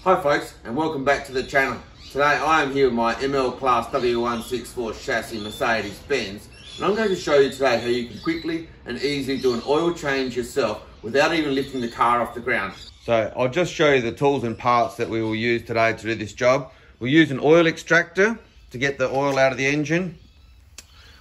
Hi folks, and welcome back to the channel. Today I am here with my ML Class W164 chassis Mercedes Benz, and I'm going to show you today how you can quickly and easily do an oil change yourself without even lifting the car off the ground. So I'll just show you the tools and parts that we will use today to do this job. We'll use an oil extractor to get the oil out of the engine.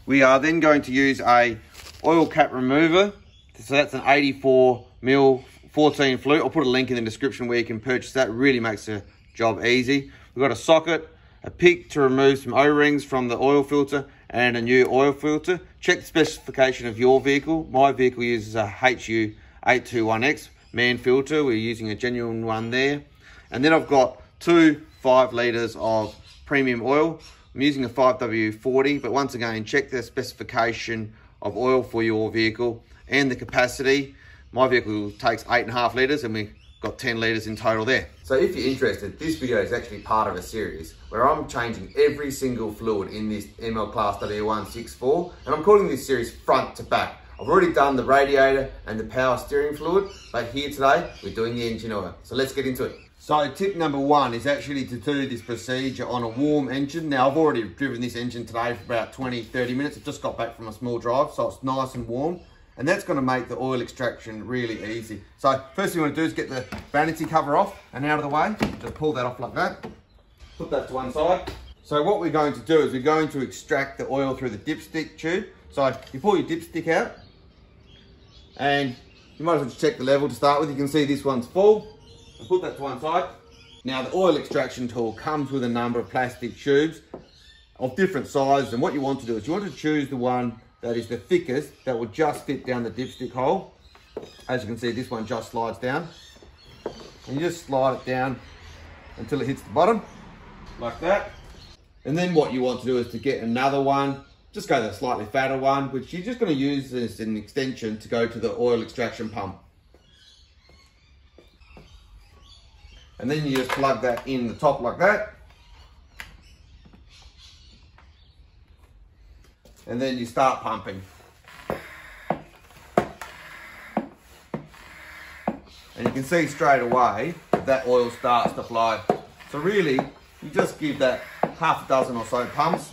We are then going to use a oil cap remover. So that's an 84mm 14 flute. I'll put a link in the description where you can purchase that. It really makes the job easy. We've got a socket, a pick to remove some O-rings from the oil filter, and a new oil filter. Check the specification of your vehicle. My vehicle uses a HU821X man filter. We're using a genuine one there. And then I've got two 5 litres of premium oil. I'm using a 5W40, but once again, check the specification of oil for your vehicle and the capacity. My vehicle takes 8.5 litres and we've got 10 litres in total there. So if you're interested, this video is actually part of a series where I'm changing every single fluid in this ML Class W164, and I'm calling this series front to back. I've already done the radiator and the power steering fluid, but here today, we're doing the engine oil. So let's get into it. So tip number 1 is actually to do this procedure on a warm engine. Now I've already driven this engine today for about 20-30 minutes. I've just got back from a small drive, so it's nice and warm. And that's going to make the oil extraction really easy. So first thing you want to do is get the vanity cover off and out of the way. Just pull that off like that. Put that to one side. So what we're going to do is we're going to extract the oil through the dipstick tube. So you pull your dipstick out and you might as well just check the level to start with. You can see this one's full. And put that to one side. Now the oil extraction tool comes with a number of plastic tubes of different sizes, and what you want to do is you want to choose the one that is the thickest, that will just fit down the dipstick hole. As you can see, this one just slides down. And you just slide it down until it hits the bottom, like that. And then what you want to do is to get another one, just go the slightly fatter one, which you're just going to use as an extension to go to the oil extraction pump. And then you just plug that in the top like that. And then you start pumping. And you can see straight away that oil starts to flow. So really, you just give that half a dozen or so pumps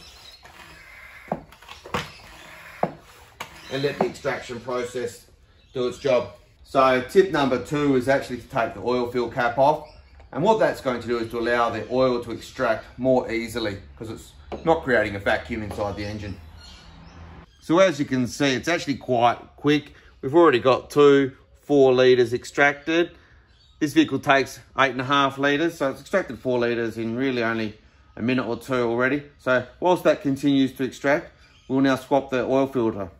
and let the extraction process do its job. So tip number 2 is actually to take the oil fill cap off. And what that's going to do is to allow the oil to extract more easily because it's not creating a vacuum inside the engine. So as you can see, it's actually quite quick. We've already got 4 litres extracted. This vehicle takes 8.5 litres, so it's extracted 4 litres in really only a minute or 2 already. So whilst that continues to extract, we'll now swap the oil filter.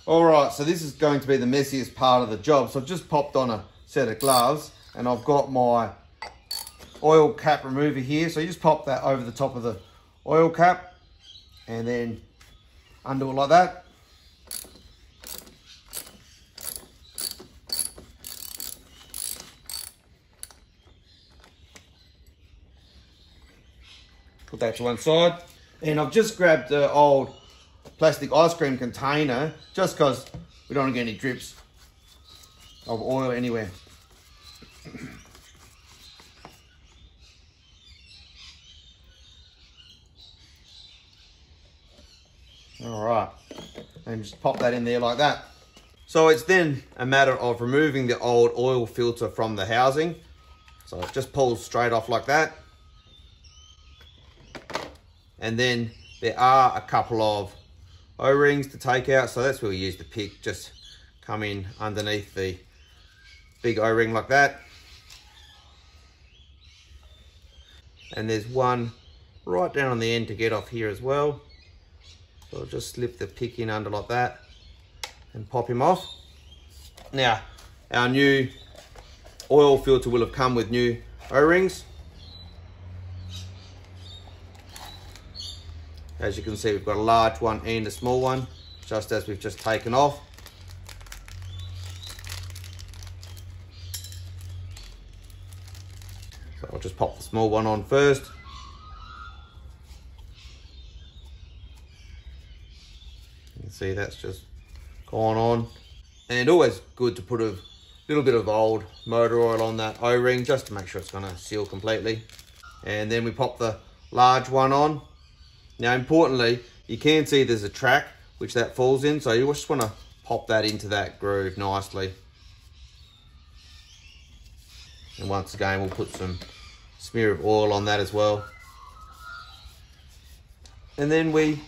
All right, so this is going to be the messiest part of the job. So I've just popped on a set of gloves and I've got my oil cap remover here. So you just pop that over the top of the oil cap and then undo it like that. Put that to one side. And I've just grabbed the old plastic ice cream container just because we don't want to get any drips of oil anywhere. All right, and just pop that in there like that. So it's then a matter of removing the old oil filter from the housing. So it just pulls straight off like that. And then there are a couple of O-rings to take out. So that's where we use the pick, just come in underneath the big O-ring like that. And there's one right down on the end to get off here as well. So I'll just slip the pick in under like that and pop him off. Now, our new oil filter will have come with new O-rings. As you can see, we've got a large one and a small one, just as we've just taken off. So I'll just pop the small one on first. You can see that's just gone on. And always good to put a little bit of old motor oil on that O-ring just to make sure it's going to seal completely. And then we pop the large one on. Now importantly, you can see there's a track which that falls in, so you just want to pop that into that groove nicely. And once again, we'll put some smear of oil on that as well. And then we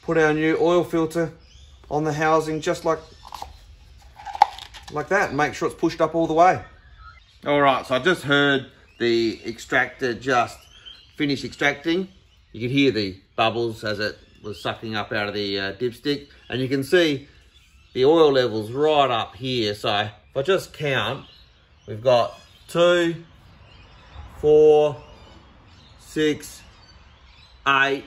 put our new oil filter on the housing just like that, and make sure it's pushed up all the way. All right, so I just heard the extractor just finish extracting. You could hear the bubbles as it was sucking up out of the dipstick, and you can see the oil levels right up here. So if I just count, we've got 2, 4, 6, 8.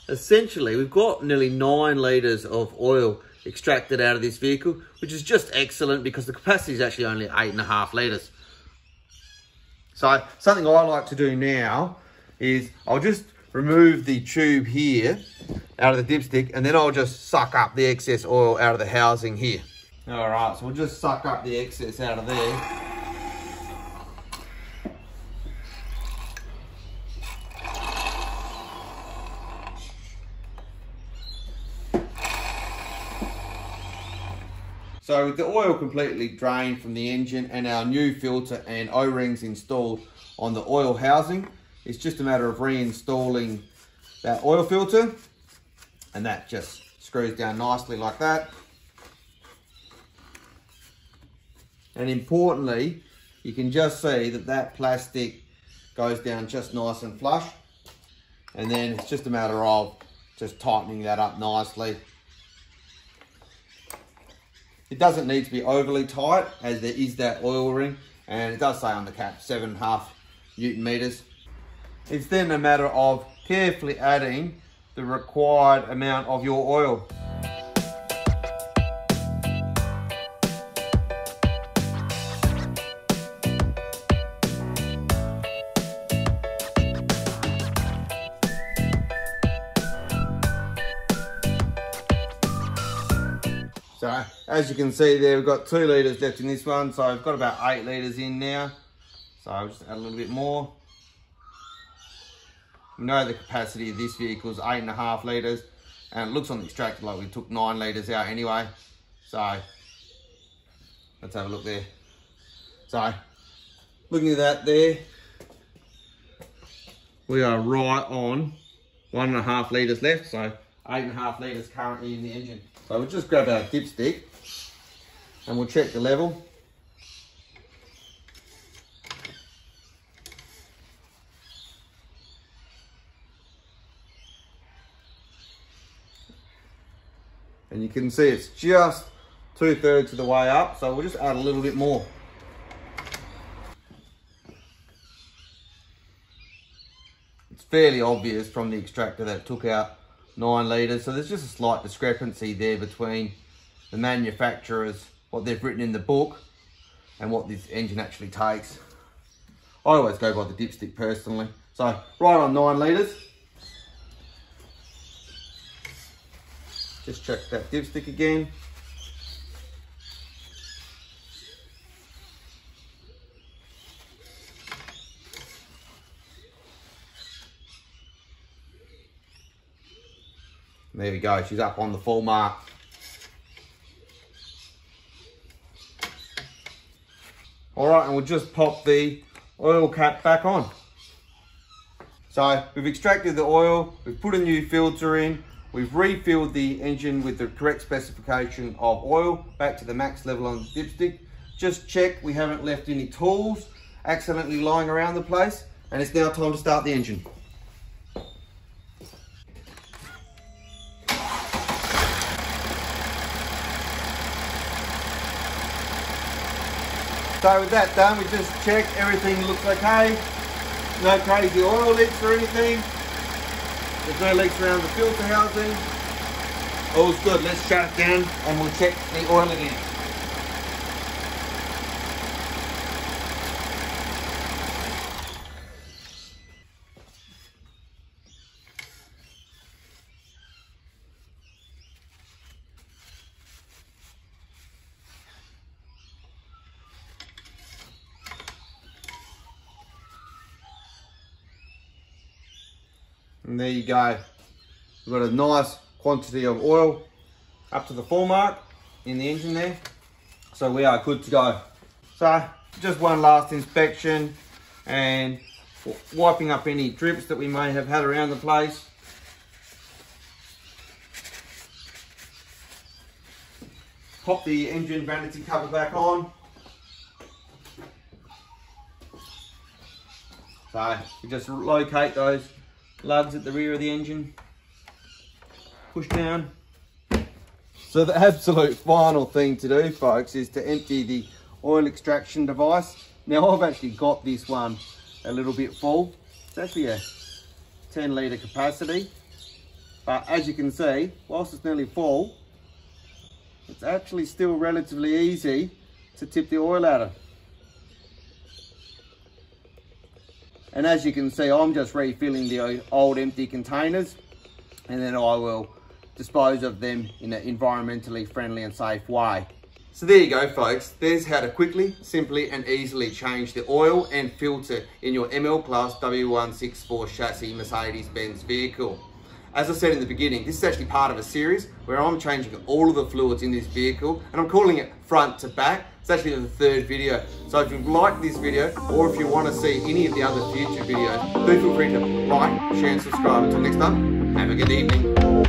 Essentially, we've got nearly 9 litres of oil extracted out of this vehicle, which is just excellent because the capacity is actually only 8.5 litres. So something I like to do now is I'll just remove the tube here out of the dipstick, and then I'll just suck up the excess oil out of the housing here. All right, so we'll just suck up the excess out of there. So with the oil completely drained from the engine and our new filter and O-rings installed on the oil housing, it's just a matter of reinstalling that oil filter, and that just screws down nicely like that. And importantly, you can just see that that plastic goes down just nice and flush, and then it's just a matter of just tightening that up nicely. It doesn't need to be overly tight, as there is that oil ring, and it does say on the cap 7.5 Newton meters. It's then a matter of carefully adding the required amount of your oil. So as you can see there, we've got 2 litres left in this one, so I've got about 8 litres in now. So I'll just add a little bit more. We know the capacity of this vehicle is 8.5 litres, and it looks on the extractor like we took 9 litres out anyway. So let's have a look there. So looking at that there, we are right on 1.5 litres left, so 8.5 litres currently in the engine. So we'll just grab our dipstick and we'll check the level. And you can see it's just 2/3 of the way up, so we'll just add a little bit more. It's fairly obvious from the extractor that it took out 9 litres, so there's just a slight discrepancy there between the manufacturers, what they've written in the book, and what this engine actually takes. I always go by the dipstick personally. So right on 9 litres. Just check that dipstick again. There we go, she's up on the full mark. All right, and we'll just pop the oil cap back on. So we've extracted the oil, we've put a new filter in, we've refilled the engine with the correct specification of oil back to the max level on the dipstick. Just check we haven't left any tools accidentally lying around the place, and it's now time to start the engine. So with that done, we just check everything looks okay. No crazy oil leaks or anything. There's no leaks around the filter housing. All's good. Let's shut it down and we'll check the oil again. And there you go. We've got a nice quantity of oil up to the full mark in the engine there. So we are good to go. So just one last inspection and wiping up any drips that we may have had around the place. Pop the engine vanity cover back on. So you just locate those lugs at the rear of the engine. Push down. So the absolute final thing to do, folks, is to empty the oil extraction device. Now I've actually got this one a little bit full. It's actually a 10 litre capacity. But as you can see, whilst it's nearly full, it's actually still relatively easy to tip the oil out of. And as you can see, I'm just refilling the old empty containers, and then I will dispose of them in an environmentally friendly and safe way. So there you go, folks. There's how to quickly, simply and easily change the oil and filter in your ML-Class W164 chassis Mercedes Benz vehicle. As I said in the beginning, this is actually part of a series where I'm changing all of the fluids in this vehicle, and I'm calling it front to back. It's actually the third video. So if you've liked this video, or if you want to see any of the other future videos, do feel free to like, share and subscribe. Until next time, have a good evening.